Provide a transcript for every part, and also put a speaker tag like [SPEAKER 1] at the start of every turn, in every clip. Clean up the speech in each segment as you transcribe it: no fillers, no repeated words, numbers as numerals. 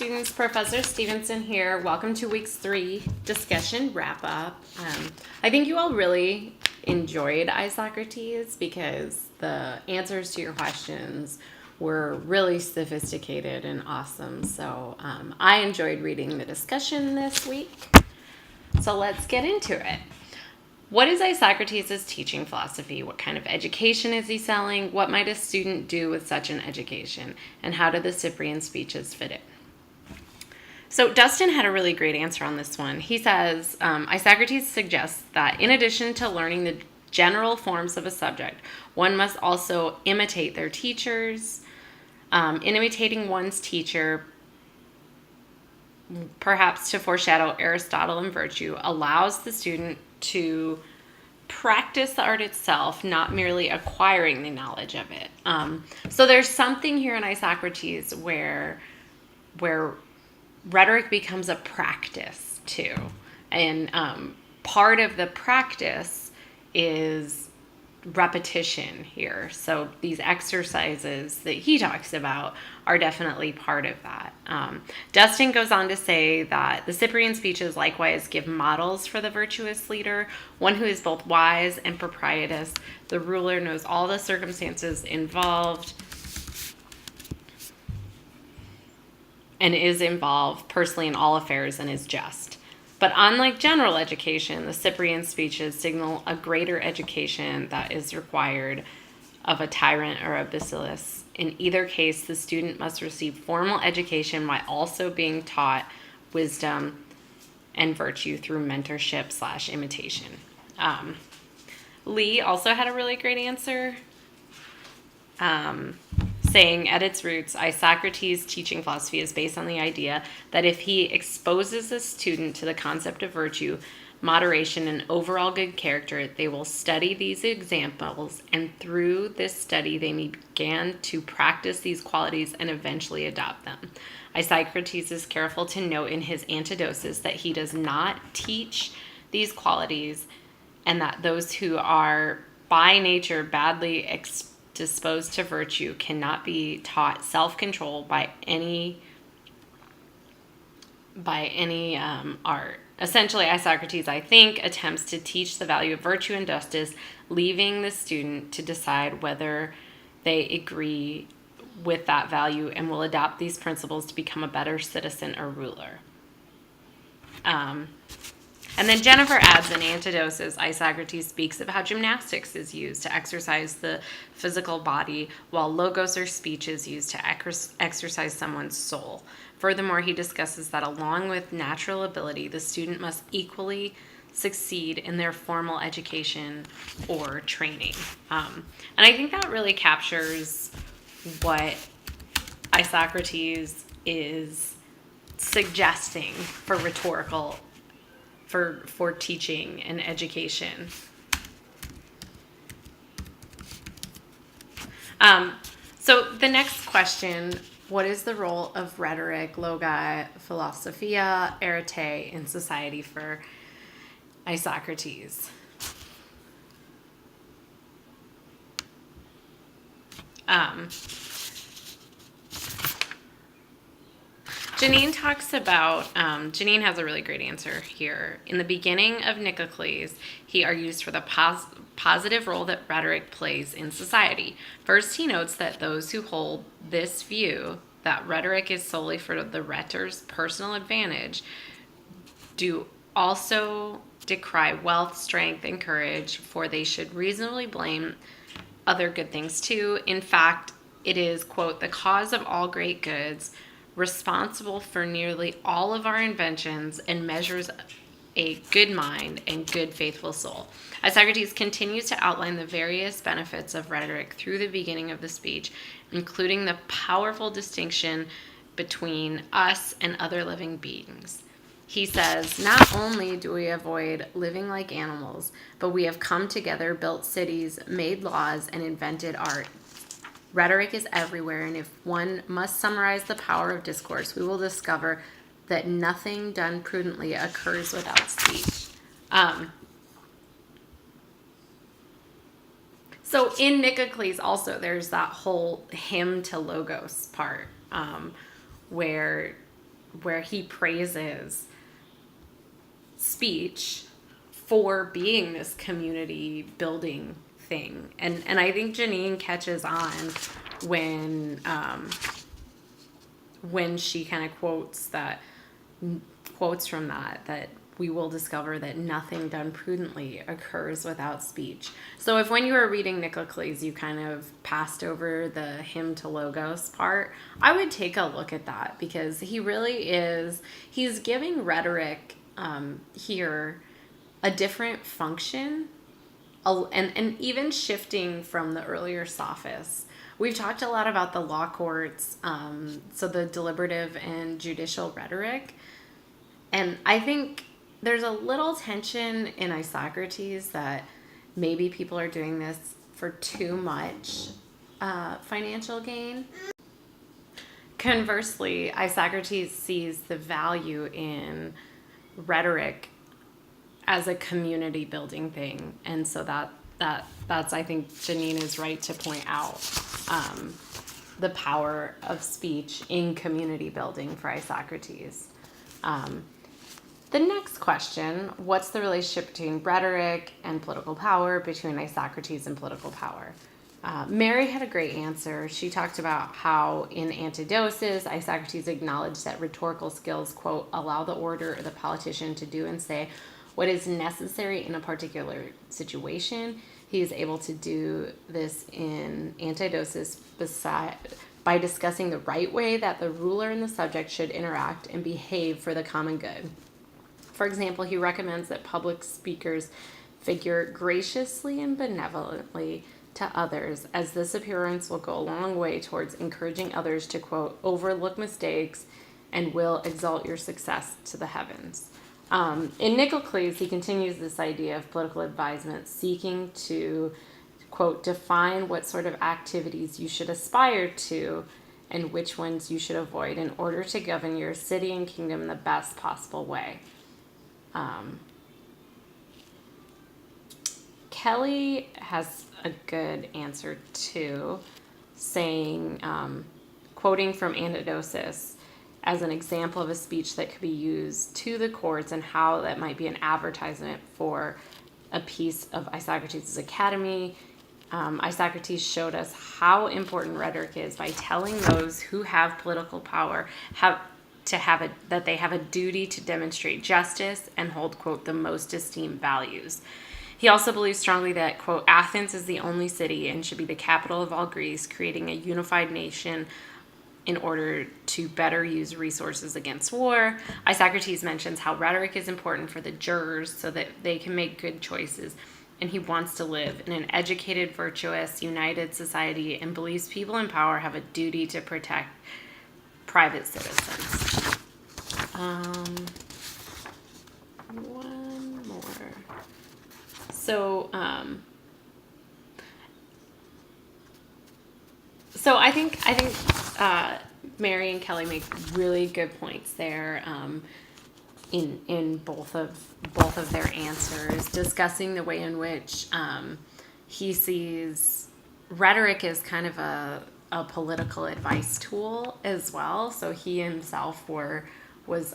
[SPEAKER 1] students, Professor Stevenson here. Welcome to week 3 discussion wrap up. I think you all really enjoyed iSocrates because the answers to your questions were really sophisticated and awesome. So I enjoyed reading the discussion this week. So let's get into it. What is Isocrates' teaching philosophy? What kind of education is he selling? What might a student do with such an education? And how do the Cyprian speeches fit it? So Dustin had a really great answer on this one. He says, Isocrates suggests that in addition to learning the general forms of a subject, one must also imitate their teachers. In imitating one's teacher, perhaps to foreshadow Aristotle and virtue, allows the student to practice the art itself, not merely acquiring the knowledge of it. So there's something here in Isocrates where rhetoric becomes a practice too, and part of the practice is repetition here. So these exercises that he talks about are definitely part of that. Dustin goes on to say that the Cyprian speeches likewise give models for the virtuous leader, one who is both wise and propitious. The ruler knows all the circumstances involved and is involved personally in all affairs and is just. But unlike general education, the Cyprian speeches signal a greater education that is required of a tyrant or a basileus. In either case, the student must receive formal education while also being taught wisdom and virtue through mentorship / imitation. Lee also had a really great answer, saying at its roots, Isocrates' teaching philosophy is based on the idea that if he exposes a student to the concept of virtue, moderation, and overall good character, they will study these examples, and through this study they may begin to practice these qualities and eventually adopt them. Isocrates is careful to note in his Antidoses that he does not teach these qualities, and that those who are by nature badly disposed to virtue cannot be taught self-control by any art. Essentially, Isocrates, I think, attempts to teach the value of virtue and justice, leaving the student to decide whether they agree with that value and will adopt these principles to become a better citizen or ruler. And then Jennifer adds in Antidoses, Isocrates speaks of how gymnastics is used to exercise the physical body, while logos or speech is used to exercise someone's soul. Furthermore, he discusses that along with natural ability, the student must equally succeed in their formal education or training. And I think that really captures what Isocrates is suggesting for rhetorical for teaching and education. So the next question, what is the role of rhetoric, logi, philosophia, arete in society for Isocrates? Janine talks about, Janine has a really great answer here. In the beginning of Nicomacheus, he argues for the positive role that rhetoric plays in society. First, he notes that those who hold this view, that rhetoric is solely for the rhetor's personal advantage, do also decry wealth, strength, and courage, for they should reasonably blame other good things too. In fact, it is, quote, the cause of all great goods, responsible for nearly all of our inventions, and measures a good mind and good faithful soul. Isocrates continues to outline the various benefits of rhetoric through the beginning of the speech, including the powerful distinction between us and other living beings. He says, not only do we avoid living like animals, but we have come together, built cities, made laws, and invented art. Rhetoric is everywhere, and if one must summarize the power of discourse, we will discover that nothing done prudently occurs without speech. So in Nicomacheus also, there's that whole hymn to Logos part, where where he praises speech for being this community building thing. And I think Janine catches on when she kind of quotes from that we will discover that nothing done prudently occurs without speech. So if when you were reading Nicolocles you kind of passed over the hymn to Logos part, I would take a look at that, because he's giving rhetoric here a different function, and even shifting from the earlier sophists. We've talked a lot about the law courts, so the deliberative and judicial rhetoric. And I think there's a little tension in Isocrates that maybe people are doing this for too much financial gain. Conversely, Isocrates sees the value in rhetoric as a community building thing. And so that's I think Janine is right to point out the power of speech in community building for Isocrates. The next question, what's the relationship between rhetoric and political power, between Isocrates and political power? Mary had a great answer. She talked about how in Antidosis, Isocrates acknowledged that rhetorical skills, quote, allow the orator or the politician to do and say what is necessary in a particular situation. He is able to do this in Antidosis by discussing the right way that the ruler and the subject should interact and behave for the common good. For example, he recommends that public speakers figure graciously and benevolently to others, as this appearance will go a long way towards encouraging others to, quote, overlook mistakes and will exalt your success to the heavens. In Nicolocles, he continues this idea of political advisement, seeking to, quote, define what sort of activities you should aspire to and which ones you should avoid in order to govern your city and kingdom in the best possible way. Kelly has a good answer too, saying, quoting from Antidosis as an example of a speech that could be used to the courts and how that might be an advertisement for a piece of Isocrates' Academy. Isocrates showed us how important rhetoric is by telling those who have political power that they have a duty to demonstrate justice and hold, quote, the most esteemed values. He also believes strongly that, quote, Athens is the only city and should be the capital of all Greece, creating a unified nation in order to better use resources against war. Isocrates mentions how rhetoric is important for the jurors so that they can make good choices, and he wants to live in an educated, virtuous, united society and believes people in power have a duty to protect private citizens. One more. So I think Mary and Kelly make really good points there in both of their answers, discussing the way in which he sees rhetoric as kind of a political advice tool as well. So he himself was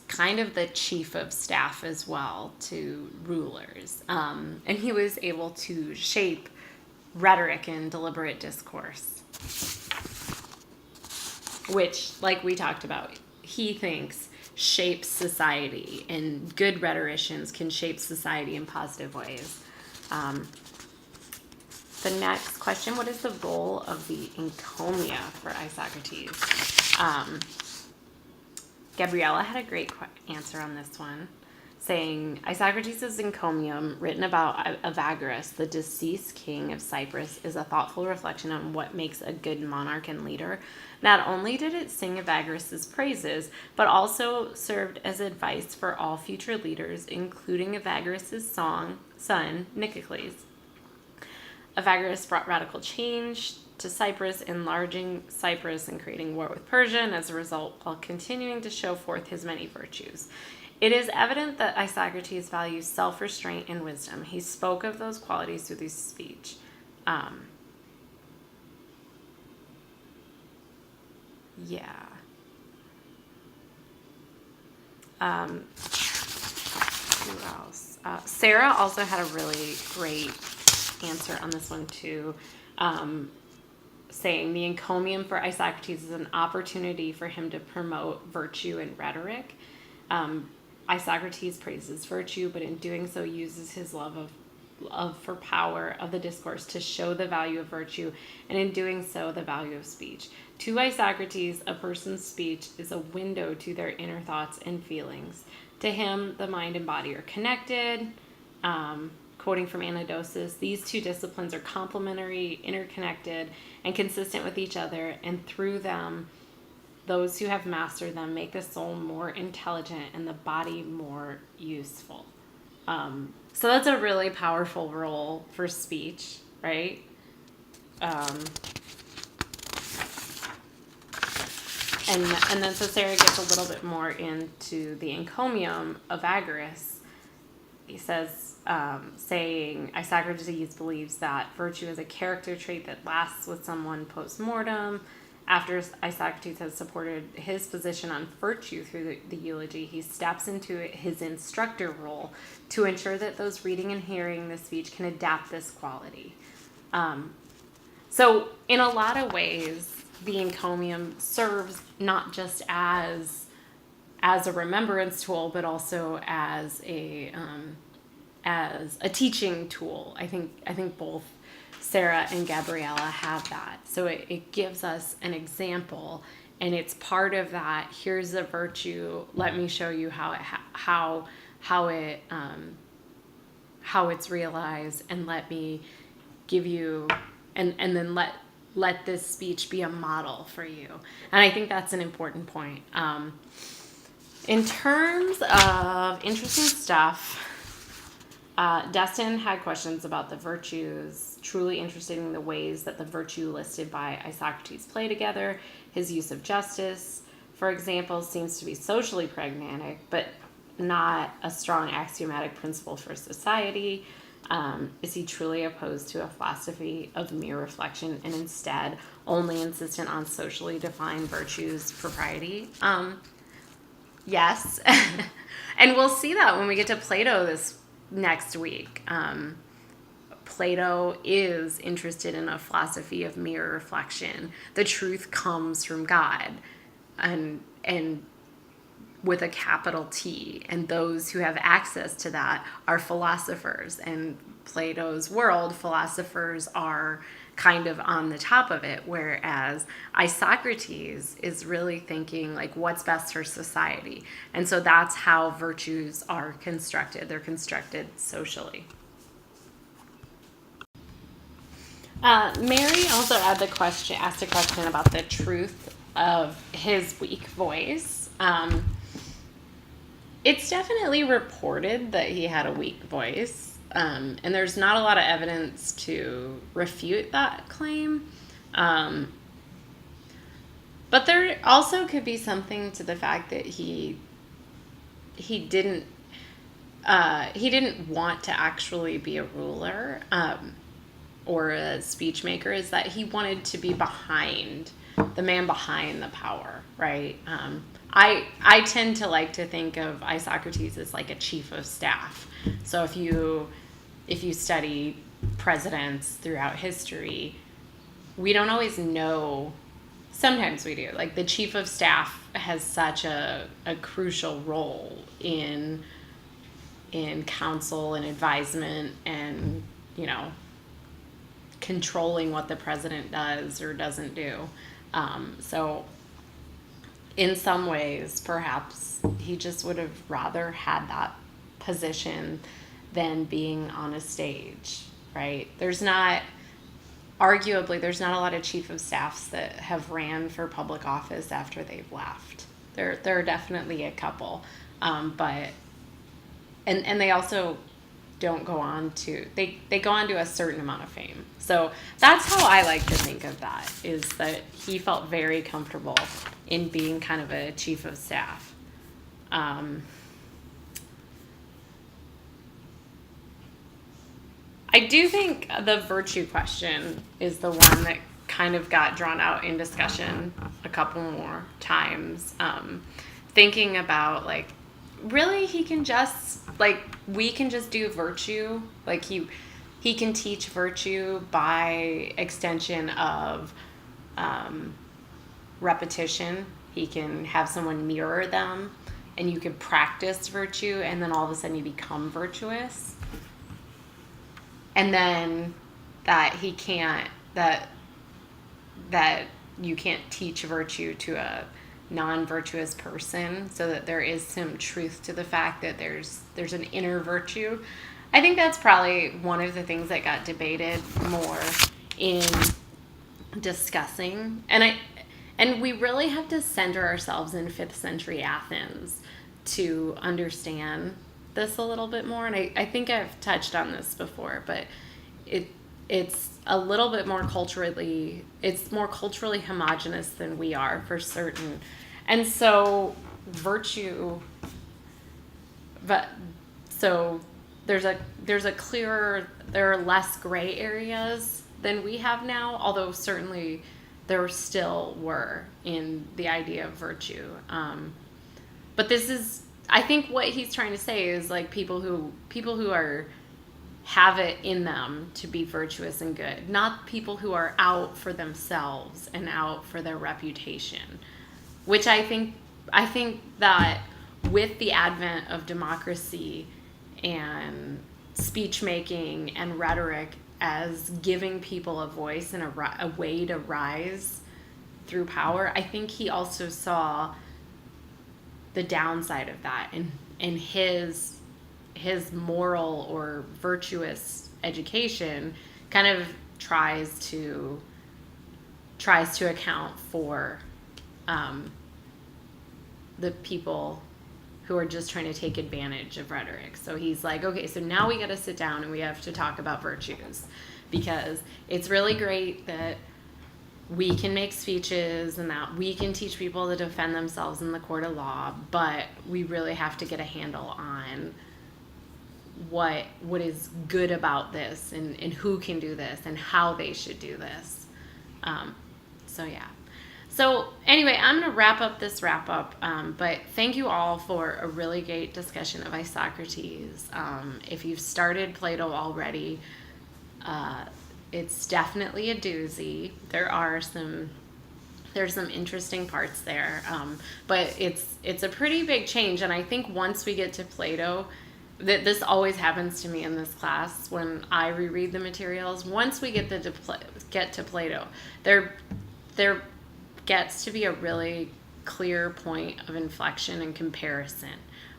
[SPEAKER 1] kind of the chief of staff as well to rulers. And he was able to shape rhetoric and deliberate discourse, which, like we talked about, he thinks shapes society, and good rhetoricians can shape society in positive ways. The next question, what is the role of the encomia for Isocrates? Gabriella had a great answer on this one, saying, Isocrates' encomium, written about Evagrius, the deceased king of Cyprus, is a thoughtful reflection on what makes a good monarch and leader. Not only did it sing Evagrius' praises, but also served as advice for all future leaders, including Evagrius' son, Nicolocles. Evagrius brought radical change to Cyprus, enlarging Cyprus and creating war with Persia, and as a result, while continuing to show forth his many virtues. It is evident that Isocrates values self-restraint and wisdom. He spoke of those qualities through his speech. Yeah. Who else? Sarah also had a really great answer on this one too, saying the encomium for Isocrates is an opportunity for him to promote virtue and rhetoric. Isocrates praises virtue, but in doing so uses his love for power of the discourse to show the value of virtue, and in doing so the value of speech. To Isocrates, a person's speech is a window to their inner thoughts and feelings. To him, the mind and body are connected. Quoting from Anadosis, these two disciplines are complementary, interconnected, and consistent with each other, and through them, those who have mastered them make the soul more intelligent and the body more useful. So that's a really powerful role for speech, right? And then so Sarah gets a little bit more into the encomium of Agoras. He says, saying, Isocrates believes that virtue is a character trait that lasts with someone post-mortem. After Isocrates has supported his position on virtue through the eulogy, he steps into his instructor role to ensure that those reading and hearing the speech can adapt this quality. So in a lot of ways, the encomium serves not just as a remembrance tool, but also as a teaching tool. I think both Sarah and Gabriella have that. So it gives us an example, and it's part of that. Here's the virtue. Let me show you how it's realized, and let me give you, and then let this speech be a model for you. And I think that's an important point. In terms of interesting stuff, Destin had questions about the virtues, truly interested in the ways that the virtue listed by Isocrates play together. His use of justice, for example, seems to be socially pragmatic, but not a strong axiomatic principle for society. Is he truly opposed to a philosophy of mere reflection and instead only insistent on socially defined virtues, propriety? Yes. And we'll see that when we get to Plato this next week. Plato is interested in a philosophy of mere reflection. The truth comes from God, and with a capital T, and those who have access to that are philosophers. And Plato's world, philosophers are kind of on the top of it, whereas Isocrates is really thinking like what's best for society. And so that's how virtues are constructed. They're constructed socially. Mary also asked a question about the truth of his weak voice. It's definitely reported that he had a weak voice, and there's not a lot of evidence to refute that claim. But there also could be something to the fact that he didn't want to actually be a ruler or a speech maker, is that he wanted to be the man behind the power, right? I tend to like to think of Isocrates as like a chief of staff. So if you study presidents throughout history, we don't always know. Sometimes we do. Like the chief of staff has such a crucial role in counsel and advisement, and controlling what the president does or doesn't do. So in some ways, perhaps he just would have rather had that position than being on a stage, right? Arguably, there's not a lot of chief of staffs that have ran for public office after they've left. There are definitely a couple, but they also don't go on to, they go on to a certain amount of fame. So that's how I like to think of that, is that he felt very comfortable in being kind of a chief of staff. I do think the virtue question is the one that kind of got drawn out in discussion a couple more times. Thinking about like, really, he can just like we can just do virtue. Like he can teach virtue by extension of repetition. He can have someone mirror them, and you can practice virtue, and then all of a sudden you become virtuous. And then that he can't that you can't teach virtue to a non-virtuous person, so that there is some truth to the fact that there's an inner virtue. I think that's probably one of the things that got debated more in discussing, and we really have to center ourselves in 5th century Athens to understand this a little bit more. And I think I've touched on this before, but it's a little bit more culturally homogenous than we are, for certain. And so virtue, but so there are less gray areas than we have now, although certainly there still were in the idea of virtue. But this is, I think what he's trying to say is like people who have it in them to be virtuous and good, not people who are out for themselves and out for their reputation, which I think that with the advent of democracy and speech making and rhetoric as giving people a voice and a way to rise through power, I think he also saw the downside of that, and his moral or virtuous education kind of tries to account for the people who are just trying to take advantage of rhetoric. So he's like, okay, so now we got to sit down and we have to talk about virtues, because it's really great that we can make speeches and that we can teach people to defend themselves in the court of law, but we really have to get a handle on what is good about this, and who can do this and how they should do this. So yeah. So anyway, I'm going to wrap up, but thank you all for a really great discussion of Isocrates. If you've started Plato already, it's definitely a doozy. There's some interesting parts there, but it's a pretty big change. And I think once we get to Plato, this always happens to me in this class when I reread the materials. Once we get to Plato, there gets to be a really clear point of inflection and comparison,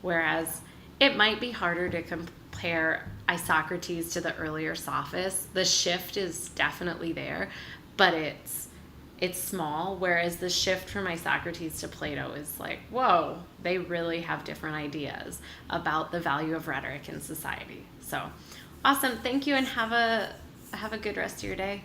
[SPEAKER 1] whereas it might be harder to compare Isocrates to the earlier sophists. The shift is definitely there, but it's small, whereas the shift from Isocrates to Plato is like, whoa, they really have different ideas about the value of rhetoric in society. So awesome. Thank you, and have a good rest of your day.